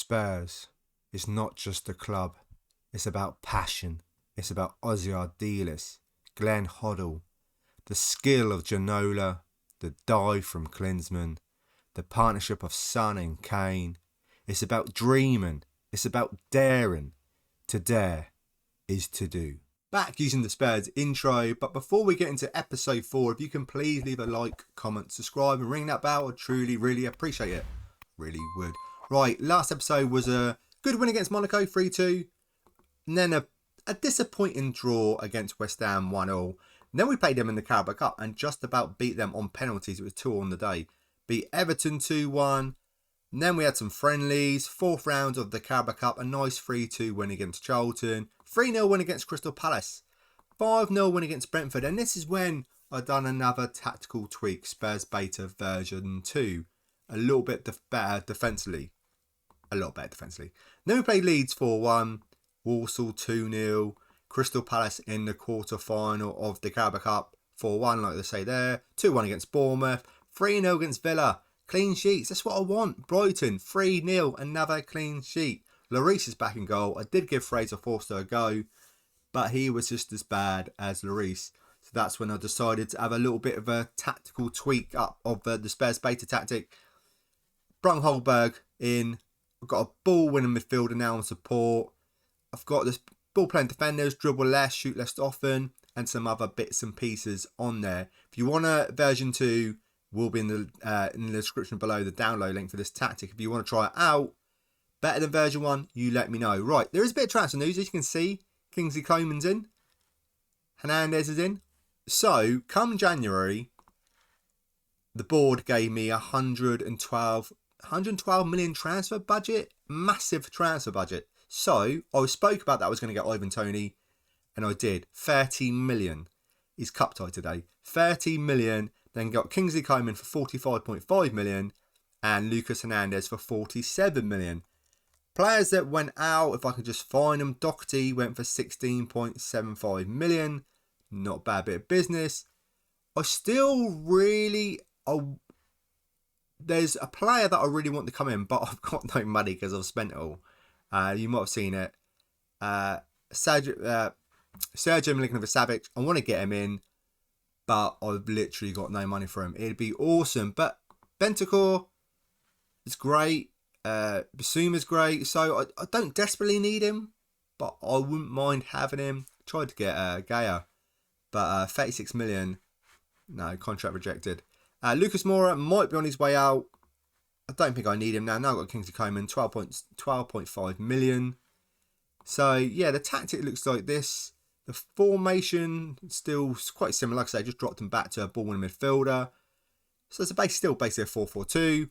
Spurs is not just a club. It's about passion. It's about Ozzy Ardiles, Glenn Hoddle, the skill of Ginola, the dive from Klinsmann, the partnership of Son and Kane. It's about dreaming. It's about daring. To dare is to do. Back using the Spurs intro, but before we get into episode 4, if you can please leave a like, comment, subscribe and ring that bell, I'd truly, really appreciate it. Really would. Right, last episode was a good win against Monaco, 3-2. And then a disappointing draw against West Ham, 1-0. Then we played them in the Carabao Cup and just about beat them on penalties. It was 2 on the day. Beat Everton 2-1. And then we had some friendlies. 4th round of the Carabao Cup. A nice 3-2 win against Charlton. 3-0 win against Crystal Palace. 5-0 win against Brentford. And this is when I've done another tactical tweak. Spurs Beta version 2. A little bit better defensively. A lot better defensively. Then we played Leeds 4-1. Walsall 2-0. Crystal Palace in the quarter-final of the Carabao Cup. 4-1, like they say there. 2-1 against Bournemouth. 3-0 against Villa. Clean sheets. That's what I want. Brighton 3-0. Another clean sheet. Lloris is back in goal. I did give Fraser Forster a go, but he was just as bad as Lloris. So that's when I decided to have a little bit of a tactical tweak up of the Spurs Beta tactic. Brung Holberg in. I've got a ball-winning midfielder now on support. I've got this ball-playing defenders, dribble less, shoot less often, and some other bits and pieces on there. If you want a version 2, will be in the description below, the download link for this tactic. If you want to try it out, better than version 1, you let me know. Right, there is a bit of transfer news, as you can see. Kingsley Coman's in. Hernandez is in. So, come January, the board gave me 112 million transfer budget. Massive transfer budget. So, I spoke about that I was going to get Ivan Toney, and I did. 30 million. He's cup tied today. 30 million. Then got Kingsley Coman for 45.5 million and Lucas Hernandez for 47 million. Players that went out, if I can just find them, Doherty went for 16.75 million. Not a bad bit of business. I still really... there's a player that I really want to come in, but I've got no money because I've spent it all. You might have seen it. Sergio Milinkovic-Savic. I want to get him in, but I've literally got no money for him. It'd be awesome. But Bentancur is great. Basuma's great. So I don't desperately need him, but I wouldn't mind having him. Tried to get Gaya, but 36 million. No, contract rejected. Lucas Moura might be on his way out. I don't think I need him now. Now I've got Kingsley Coman, 12.5 million. So, yeah, the tactic looks like this. The formation still quite similar. Like I say, I just dropped him back to a ball-winning midfielder. So, it's still basically a 4-4-2.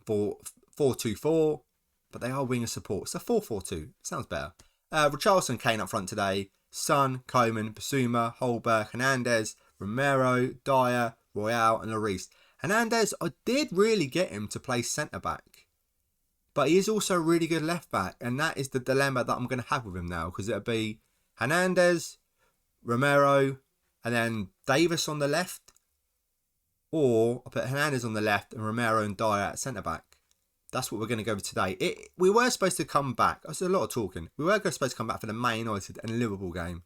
4-2-4. But they are winger support. So, 4-4-2. Sounds better. Richarlison, Kane up front today. Son, Coman, Basuma, Holberg, Hernandez, Romero, Dyer, Royale and Lloris. Hernandez, I did really get him to play centre-back. But he is also a really good left-back. And that is the dilemma that I'm going to have with him now. Because it'll be Hernandez, Romero, and then Davis on the left. Or I'll put Hernandez on the left and Romero and Dyer at centre-back. That's what we're going to go with today. We were supposed to come back. That's a lot of talking. We were supposed to come back for the Man United and Liverpool game.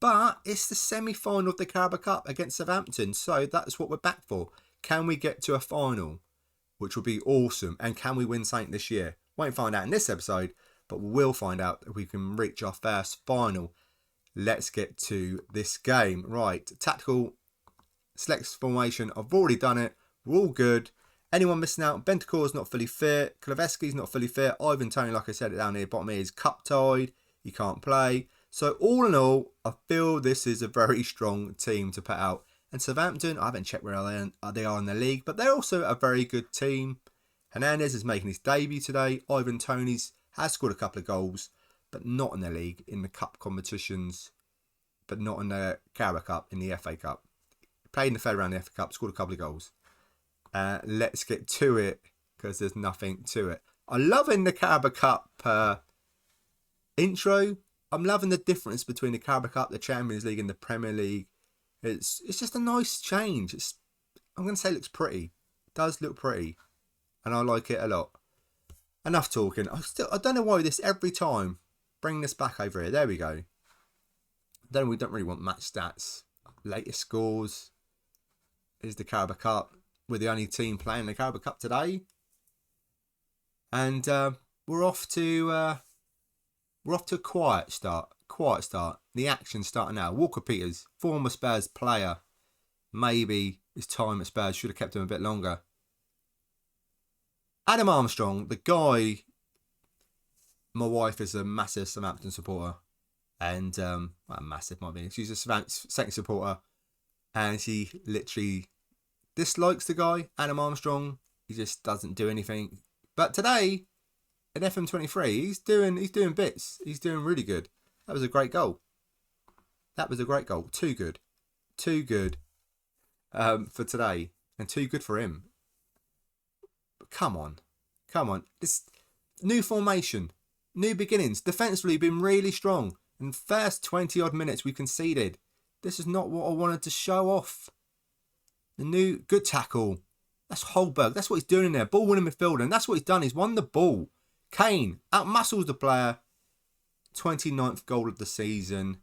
But it's the semi-final of the Carabao Cup against Southampton. So that's what we're back for. Can we get to a final? Which would be awesome. And can we win something this year? Won't find out in this episode. But we will find out if we can reach our first final. Let's get to this game. Right. Tactical select formation. I've already done it. We're all good. Anyone missing out? Bentancur's not fully fit. Kulusevski's not fully fit. Ivan Toney, like I said, down here bottom here is cup tied. He can't play. So all in all, I feel this is a very strong team to put out. And Southampton, I haven't checked where they are in the league, but they're also a very good team. Hernandez is making his debut today. Ivan Toney has scored a couple of goals, but not in the league, in the cup competitions, but not in the Carabao Cup, in the FA Cup. Played in the third round of the FA Cup, scored a couple of goals. Let's get to it, because there's nothing to it. I'm loving the Carabao Cup intro. I'm loving the difference between the Carabao Cup, the Champions League and the Premier League. It's just a nice change. I'm going to say it looks pretty. It does look pretty. And I like it a lot. enough talking. I don't know why this every time. Bring this back over here. There we go. Then we don't really want match stats. Latest scores is the Carabao Cup. We're the only team playing the Carabao Cup today, and we're off to a quiet start. The action's starting now. Walker Peters, former Spurs player. Maybe his time at Spurs should have kept him a bit longer. Adam Armstrong, the guy. My wife is a massive Southampton supporter, and massive might be. She's a Southampton supporter, and she literally dislikes the guy, Adam Armstrong. He just doesn't do anything. But today, at FM23, he's doing bits. He's doing really good. That was a great goal. Too good for today, and too good for him. But come on. This new formation, new beginnings. Defensively, been really strong. In the first 20 odd minutes, we conceded. This is not what I wanted to show off. The new good tackle. That's Holberg. That's what he's doing in there. Ball winning midfielder. And that's what he's done. He's won the ball. Kane outmuscles the player. 29th goal of the season.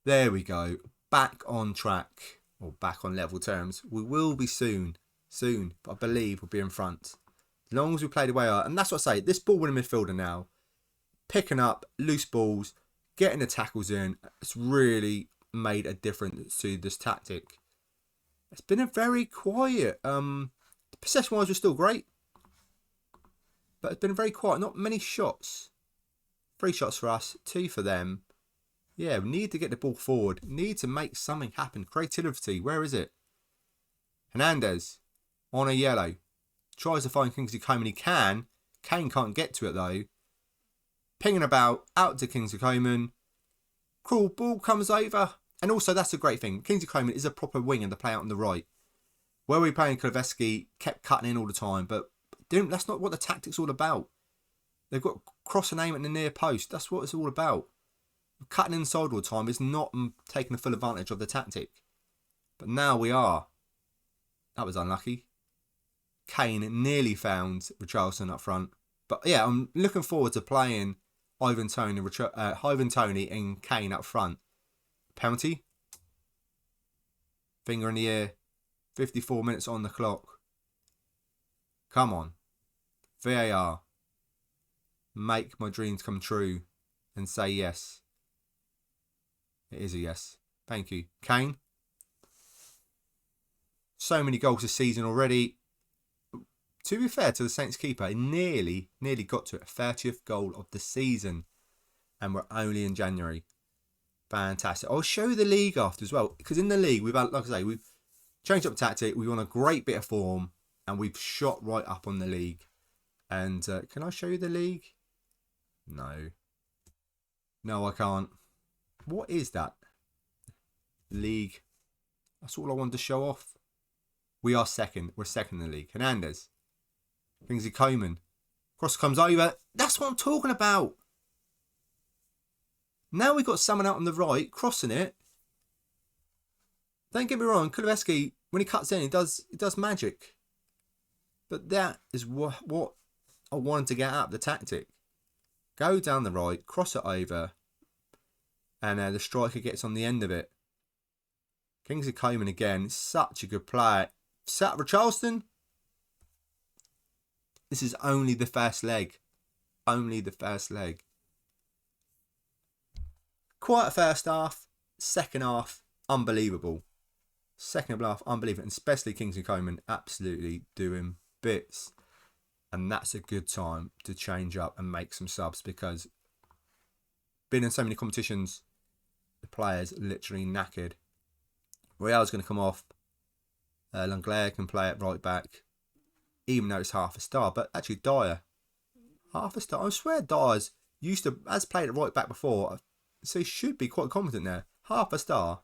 There we go. Back on track. Or back on level terms. We will be soon. But I believe we'll be in front. As long as we play the way out. And that's what I say. This ball winning midfielder now. Picking up loose balls. Getting the tackles in. It's really made a difference to this tactic. It's been a very quiet. Possession-wise, we're still great. But it's been very quiet. Not many shots. 3 shots for us. 2 for them. Yeah, we need to get the ball forward. Need to make something happen. Creativity. Where is it? Hernandez. On a yellow. Tries to find Kingsley Coman. He can. Kane can't get to it though. Pinging about. Out to Kingsley Coman. Cruel ball comes over. And also, that's a great thing. Kingsley Coman is a proper winger to play out on the right. Where we playing Kuleveski, kept cutting in all the time. But that's not what the tactic's all about. They've got cross and aim at the near post. That's what it's all about. Cutting inside all the time is not taking the full advantage of the tactic. But now we are. That was unlucky. Kane nearly found Richarlison up front. But yeah, I'm looking forward to playing Ivan Toney and Kane up front. Penalty. Finger in the air. 54 minutes on the clock. Come on. VAR. Make my dreams come true and say yes. It is a yes. Thank you. Kane. So many goals this season already. To be fair to the Saints keeper, he nearly got to it. 30th goal of the season. And we're only in January. Fantastic. I'll show you the league after as well. Because in the league, we've had, like I say, we've changed up tactic. We've on a great bit of form. And we've shot right up on the league. And can I show you the league? No. No, I can't. What is that? League. That's all I wanted to show off. We are second. We're second in the league. Hernandez. Kingsley Coman. Cross comes over. That's what I'm talking about. Now we've got someone out on the right crossing it. Don't get me wrong. Kuleveski, when he cuts in, he does magic. But that is what I wanted to get out of the tactic. Go down the right, cross it over, and the striker gets on the end of it. Kingsley Coman again, such a good player. Sat Richarlison. This is only the first leg. Only the first leg. Quiet first half. Second half, unbelievable. Second half, unbelievable. And especially Kingsley Coman, absolutely doing bits. And that's a good time to change up and make some subs because being in so many competitions, the players literally knackered. Royale's going to come off. Langlaire can play at right back, even though it's half a star. But actually, Dyer, half a star. I swear Dyer's has played at right back before, so he should be quite confident there. Half a star.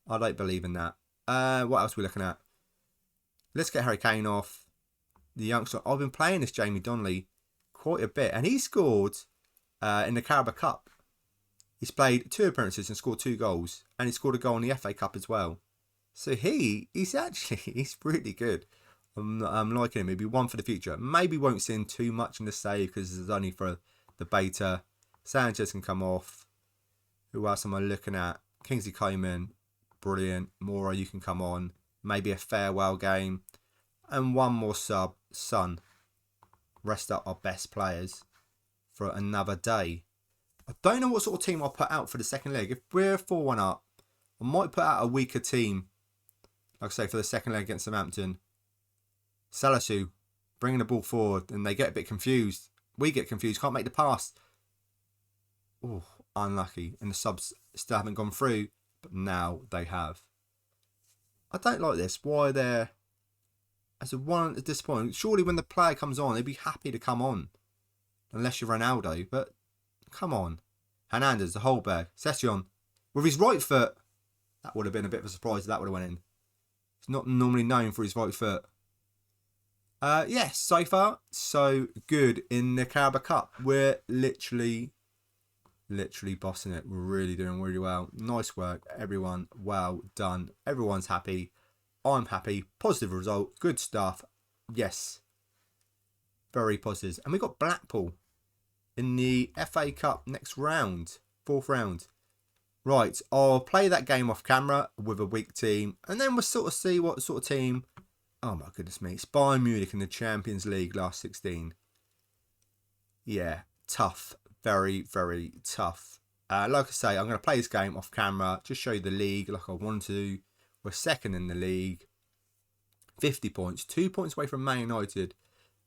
I don't believe in that. What else are we looking at? Let's get Harry Kane off. The youngster. I've been playing this Jamie Donnelly quite a bit, and he scored in the Carabao Cup. He's played 2 appearances and scored 2 goals, and he scored a goal in the FA Cup as well. So he's really good. I'm liking him. Maybe one for the future. Maybe won't see him too much in the save because it's only for the beta. Sanchez can come off. Who else am I looking at? Kingsley Coman, brilliant. Mora, you can come on. Maybe a farewell game. And one more sub, Son. Rest up our best players for another day. I don't know what sort of team I'll put out for the second leg. If we're 4-1 up, I might put out a weaker team. Like I say, for the second leg against Southampton. Salisu bringing the ball forward and they get a bit confused. We get confused, can't make the pass. Oh, unlucky. And the subs still haven't gone through, but now they have. I don't like this. Why they're as a one at this point? Surely when the player comes on, they'd be happy to come on. Unless you're Ronaldo, but come on. Hernandez, the Holberg, Session with his right foot. That would have been a bit of a surprise if that would have went in. He's not normally known for his right foot. Yes, so far, so good in the Carabao Cup. We're literally bossing it. We're really doing really well. Nice work, everyone. Well done. Everyone's happy. I'm happy. Positive result. Good stuff. Yes. Very positive. And we got Blackpool in the FA Cup next round. 4th round. Right, I'll play that game off camera with a weak team. And then we'll sort of see what sort of team... Oh my goodness me. It's Bayern Munich in the Champions League last 16. Yeah, tough. Very, very tough. Like I say, I'm going to play this game off camera. Just show you the league like I want to. We're second in the league. 50 points. 2 points away from Man United.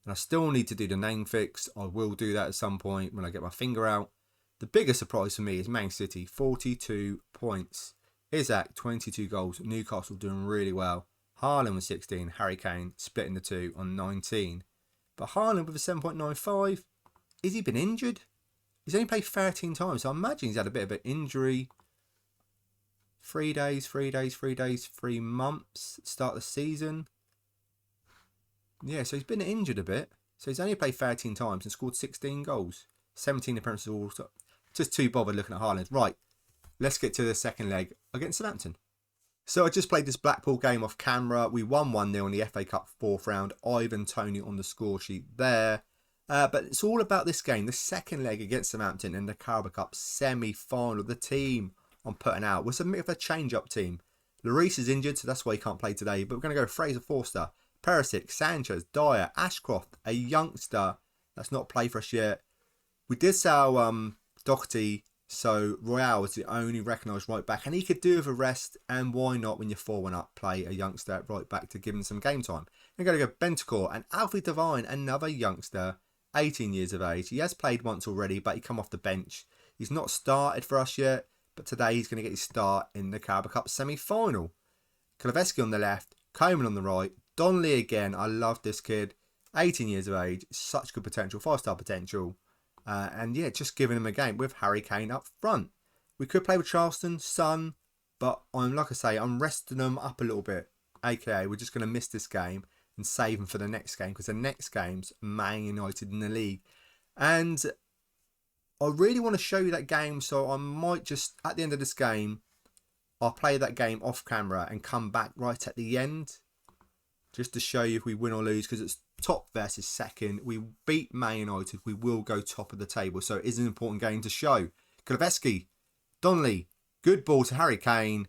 And I still need to do the name fix. I will do that at some point when I get my finger out. The biggest surprise for me is Man City. 42 points. Isaac, 22 goals. Newcastle doing really well. Haaland with 16, Harry Kane splitting the two on 19. But Haaland with a 7.95, has he been injured? He's only played 13 times, so I imagine he's had a bit of an injury. 3 days, 3 months, start the season. Yeah, so he's been injured a bit. So he's only played 13 times and scored 16 goals. 17 appearances all. Just too bothered looking at Haaland. Right, let's get to the second leg against Southampton. So I just played this Blackpool game off camera. We won 1-0 in the FA Cup 4th round. Ivan Toney on the score sheet there. But it's all about this game, the second leg against Southampton in the Carabao Cup semi-final. The team I'm putting out was a bit of a change-up team. Lloris is injured, so that's why he can't play today. But we're going to go Fraser Forster, Perisic, Sanchez, Dyer, Ashcroft, a youngster that's not played for us yet. We did sell Doherty. So Royale was the only recognised right back, and he could do with a rest. And why not, when you're 4-1 up, play a youngster at right back to give him some game time? We're going to go Bentancur and Alfie Devine, another youngster, 18 years of age. He has played once already, but he come off the bench. He's not started for us yet, but today he's going to get his start in the Carabao Cup semi-final. Kulusevski on the left, Coman on the right, Donnelly again. I love this kid, 18 years of age, such good potential, 5-star potential. And yeah, just giving him a game with Harry Kane up front. We could play with Charleston, Son, but like I say, I'm resting them up a little bit. AKA, we're just going to miss this game and save them for the next game, because the next game's Man United in the league. And I really want to show you that game, so I might just, at the end of this game, I'll play that game off camera and come back right at the end, just to show you if we win or lose, because it's top versus second. We beat Man United, we will go top of the table, so it is an important game to show. Kulusevski, Donnelly, good ball to Harry Kane.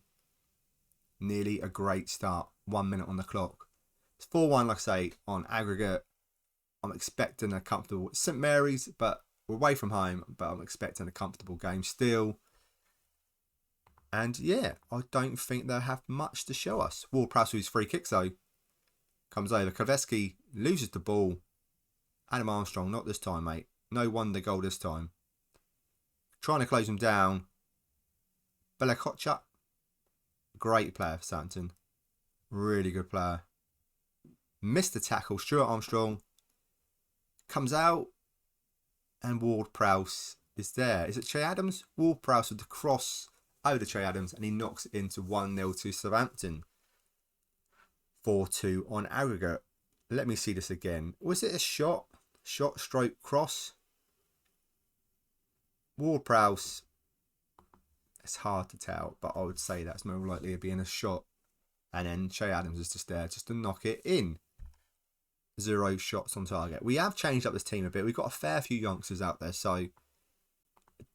Nearly a great start. 1 minute on the clock. It's 4-1, like I say, on aggregate. I'm expecting a comfortable St Mary's, but we're away from home, but I'm expecting a comfortable game still. And yeah, I don't think they'll have much to show us. Ward-Prowse with his free kicks though. Comes over. Kulusevski loses the ball. Adam Armstrong, not this time, mate. No wonder goal this time. Trying to close him down. Belakocha. Great player for Southampton. Really good player. Missed the tackle. Stuart Armstrong comes out. And Ward-Prowse is there. Is it Che Adams? Ward-Prowse with the cross over to Che Adams. And he knocks it into 1-0 to Southampton. 4-2 on aggregate. Let me see this again. Was it a shot? Shot stroke cross? Ward-Prowse. It's hard to tell, but I would say that's more likely to be in a shot. And then Che Adams is just there just to knock it in. 0 shots on target. We have changed up this team a bit. We've got a fair few youngsters out there, so it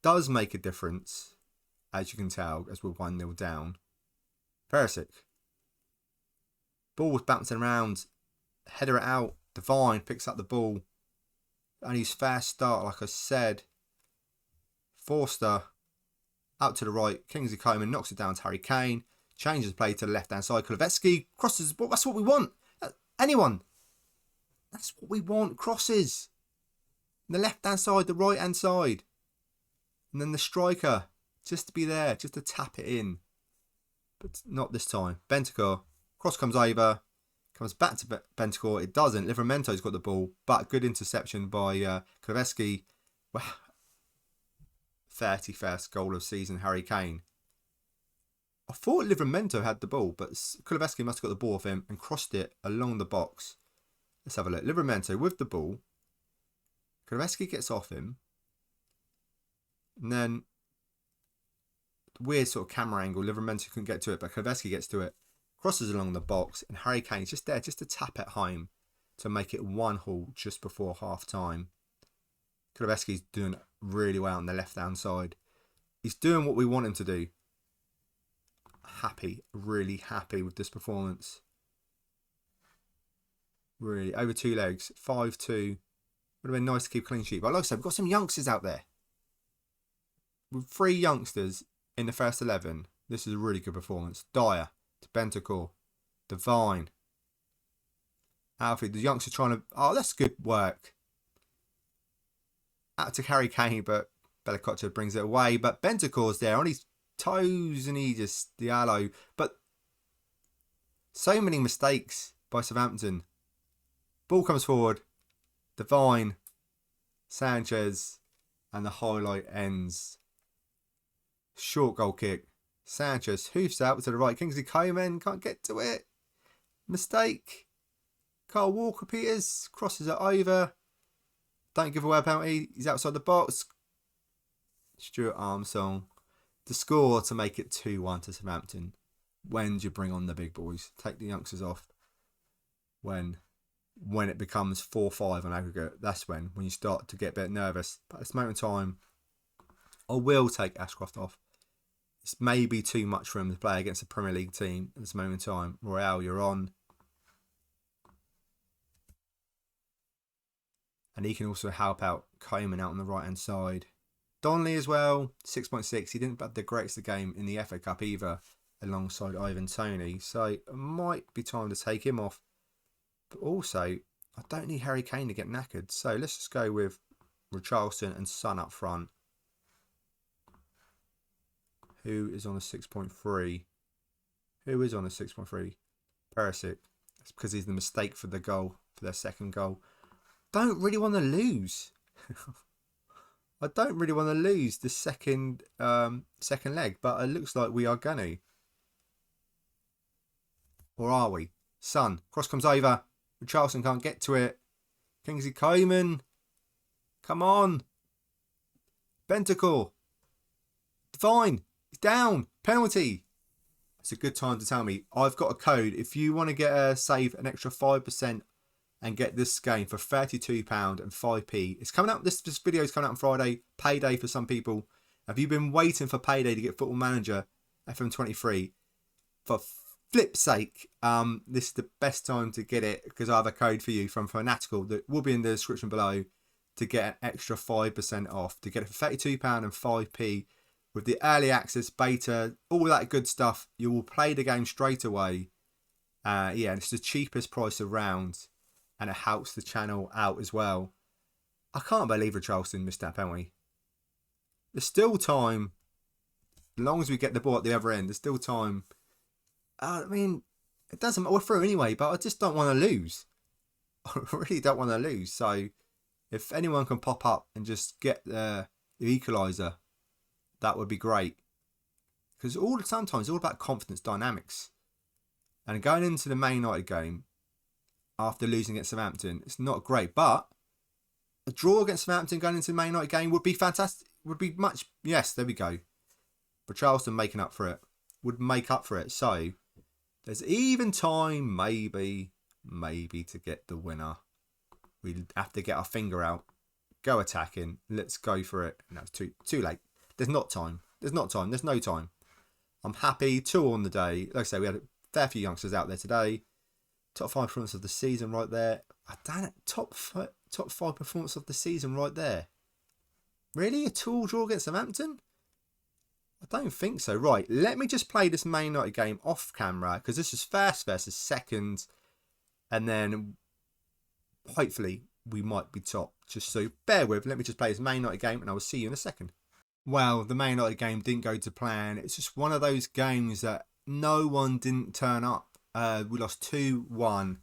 does make a difference, as you can tell, as we're 1-0 down. Perisic. Ball was bouncing around. Header it out. Devine picks up the ball. Only his first start, like I said. Forster out to the right. Kingsley Coman knocks it down to Harry Kane. Changes play to the left-hand side. Kulusevski crosses the ball. That's what we want. Anyone. That's what we want. Crosses. The left-hand side, the right-hand side. And then the striker. Just to be there. Just to tap it in. But not this time. Bentancur. Cross comes over. Comes back to Bentancur. It doesn't. Livramento's got the ball. But good interception by Kulusevski. Wow. 31st goal of season, Harry Kane. I thought Livramento had the ball, but Kulusevski must have got the ball off him and crossed it along the box. Let's have a look. Livramento with the ball. Kulusevski gets off him. And then, weird sort of camera angle. Livramento couldn't get to it, but Kulusevski gets to it. Crosses along the box, and Harry Kane's just there, just to tap it home to make it 1-1 just before half time. Kulusevski's doing really well on the left-hand side. He's doing what we want him to do. Happy, really happy with this performance. Really, over 2 legs, 5-2. Would have been nice to keep a clean sheet. But like I said, we've got some youngsters out there. With 3 youngsters in the first 11, this is a really good performance. Dyer to Bentancur. Devine. Alfie, the youngster trying to... Oh, that's good work. Out to Harry Kane, but Bellacoccia brings it away. But Bentancur's there on his toes and he just... Diallo. But so many mistakes by Southampton. Ball comes forward. Devine. Sanchez. And the highlight ends. Short goal kick. Sanchez hoofs out to the right. Kingsley Coman can't get to it. Mistake. Carl Walker-Peters crosses it over. Don't give away a penalty. He's outside the box. Stuart Armstrong to score to make it 2-1 to Southampton. When do you bring on the big boys? Take the youngsters off. When it becomes 4-5 on aggregate, that's when you start to get a bit nervous. But at this moment in time, I will take Ashcroft off. It's maybe too much for him to play against a Premier League team at this moment in time. Royale, you're on. And he can also help out Coman out on the right-hand side. Donnelly as well, 6.6. He didn't have the greatest game in the FA Cup either, alongside Ivan Toney. So it might be time to take him off. But also, I don't need Harry Kane to get knackered. So let's just go with Richarlison and Son up front. Who is on a 6.3? Who is on a 6.3? Perisic. That's because he's the mistake for the goal, for their second goal. Don't really want to lose. I don't really want to lose the second leg, but it looks like we are going to. Or are we? Son. Cross comes over. Richarlison can't get to it. Kingsley Coman. Come on. Bentancur. Devine. He's down. Penalty. It's a good time to tell me. I've got a code. If you want to get save an extra 5% and get this game for £32 and 5p. It's coming out. This video is coming out on Friday. Payday for some people. Have you been waiting for payday to get Football Manager FM23? For flip's sake, this is the best time to get it because I have a code for you from Fanatical that will be in the description below to get an extra 5% off. To get it for £32 and 5p with the early access, beta, all that good stuff. You will play the game straight away. Yeah, it's the cheapest price around. And it helps the channel out as well. I can't believe Richarlison missed that penalty. There's still time. As long as we get the ball at the other end, there's still time. I mean, it doesn't matter. We're through anyway, but I just don't want to lose. I really don't want to lose. So, if anyone can pop up and just get the equaliser, that would be great. Because sometimes it's all about confidence dynamics. And going into the Man United game, after losing against Southampton, it's not great. But a draw against Southampton going into the Man United game would be fantastic. Would be much... Yes, there we go. But Charleston making up for it. Would make up for it. So, there's even time, maybe to get the winner. We have to get our finger out, go attacking. Let's go for it. No, it's too late. There's not time. There's no time. I'm happy. 2 on the day. Like I say, we had a fair few youngsters out there today. Top 5 performance of the season right there. Damn it, top 5 performance of the season right there. Really? A 2-2 draw against Southampton? I don't think so. Right, let me just play this Man United game off camera, because this is first versus second, and then hopefully we might be top. Just so bear with. Let me just play this Man United game, and I will see you in a second. Well, the Man United game didn't go to plan. It's just one of those games that no one didn't turn up. We lost 2-1,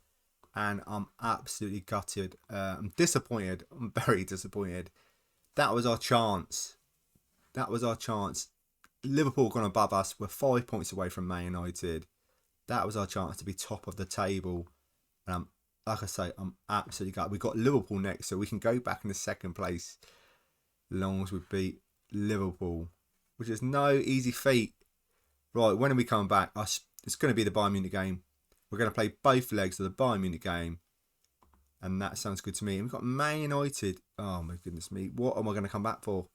and I'm absolutely gutted. I'm disappointed. I'm very disappointed. That was our chance. Liverpool gone above us. We're 5 points away from Man United. That was our chance to be top of the table. And like I say, I'm absolutely gutted. We've got Liverpool next, so we can go back in the second place as long as we beat Liverpool, which is no easy feat. Right, when are we coming back? It's going to be the Bayern Munich game. We're going to play both legs of the Bayern Munich game, and that sounds good to me. And we've got Man United. Oh my goodness me, what am I going to come back for?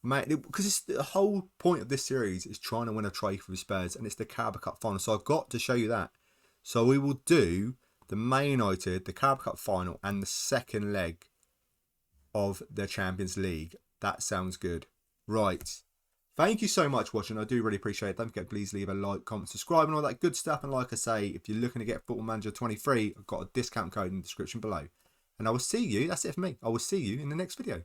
Mate, because it's the whole point of this series is trying to win a trophy for Spurs, and it's the Carabao Cup final. So I've got to show you that. So we will do the Man United, the Carabao Cup final, and the second leg of the Champions League. That sounds good. Right. Thank you so much for watching. I do really appreciate it. Don't forget, please leave a like, comment, subscribe, and all that good stuff. And like I say, if you're looking to get Football Manager 23, I've got a discount code in the description below. And I will see you. That's it for me. I will see you in the next video.